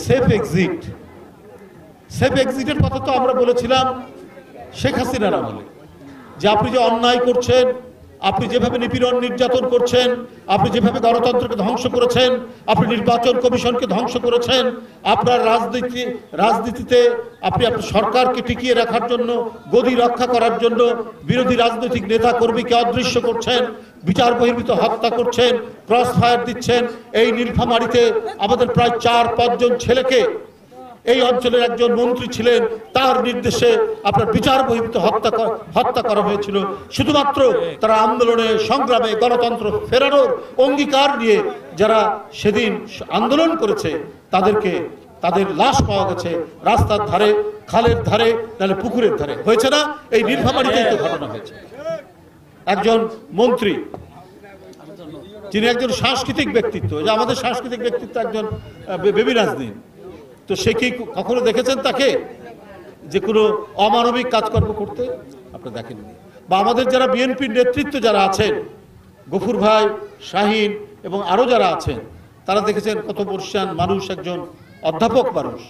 Safe exit, safe এক্সিটের কথা তো আমরা বলেছিলাম শেখ হাসিনার আমলে, যে আপনি যে অন্যায় করছেন, আপনি যেভাবে নিপীড়ন নির্যাতন করছেন, আপনি যেভাবে গণতন্ত্রকে ধ্বংস করেছেন, আপনি নির্বাচন কমিশনকে ধ্বংস করেছেন, আপনার রাজনীতিতে আপনি আপনার সরকারকে টিকিয়ে রাখার জন্য, গদি রক্ষা করার জন্য বিরোধী রাজনৈতিক নেতা কর্মীকে অদৃশ্য করছেন, বিচার বহির্ভূত হত্যা করছেন, ক্রস ফায়ার দিচ্ছেন। এই নীলফামারীতে আমাদের প্রায় 4-5 জন ছেলেকে এই অঞ্চলের একজন মন্ত্রী ছিলেন, তার নির্দেশে আপনার বিচার বহির্ভূত হত্যা করা হয়েছিল, শুধুমাত্র তারা আন্দোলনে সংগ্রামে গণতন্ত্র ফেরানোর অঙ্গীকার নিয়ে যারা সেদিন আন্দোলন করেছে তাদের লাশ পাওয়া গেছে রাস্তার ধারে, খালের ধারে, নাহলে পুকুরের ধারে। হয়েছে না? এই নীলফামারীতেই তো ঘটনা হয়েছে। একজন মন্ত্রী যিনি একজন সাংস্কৃতিক ব্যক্তিত্ব, যে আমাদের সাংস্কৃতিক ব্যক্তিত্ব একজন বেবি নাজনীন, তো সে কি কখনো দেখেছেন তাকে যে কোনো অমানবিক কাজকর্ম করতে? আপনি দেখেননি। বা আমাদের যারা বিএনপির নেতৃত্ব যারা আছেন, গফুর ভাই, শাহিন এবং আরও যারা আছেন, তারা দেখেছেন কত বর্ষিয়ান মানুষ, একজন অধ্যাপক মানুষ,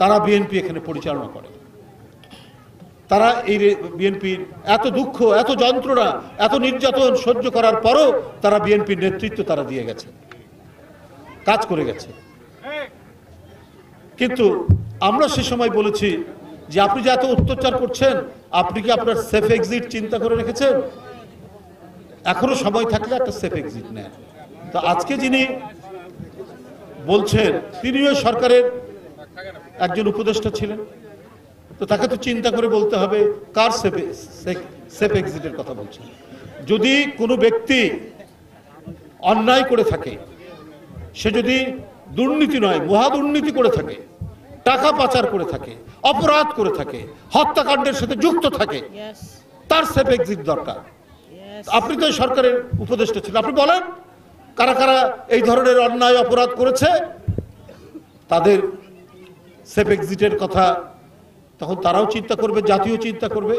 তারা বিএনপি এখানে পরিচালনা করে। তারা এই বিএনপির এত দুঃখ, এত যন্ত্রণা, এত নির্যাতন সহ্য করার পরও তারা বিএনপির নেতৃত্ব তারা দিয়ে গেছে, কাজ করে গেছে। কিন্তু আমরা সে সময় বলেছি যে আপনি যে এত অত্যাচার করছেন, আপনি কি আপনার সেফ এক্সিট চিন্তা করে রেখেছেন? এখনো সময় থাকলে একটা সেফ এক্সিট নেন। তো আজকে যিনি বলছেন তিনিও সরকারের একজন উপদেষ্টা ছিলেন, তো তাকে তো চিন্তা করে বলতে হবে কার সেফ এক্সিটের কথা বলছেন। যদি কোনো ব্যক্তি অন্যায় করে থাকে, সে যদি দুর্নীতি নয় মহা দুর্নীতি করে থাকে, টাকা পাচার করে থাকে, অপরাধ করে থাকে, হত্যাকাণ্ডের সাথে যুক্ত থাকে, তার সেফ এক্সিট দরকার। আপনি তো সরকারের উপদেষ্টা ছিলেন, আপনি বলেন কারা কারা এই ধরনের অন্যায় অপরাধ করেছে, তাদের সেফ এক্সিটের কথা তখন তারাও চিন্তা করবে, জাতীয় চিন্তা করবে।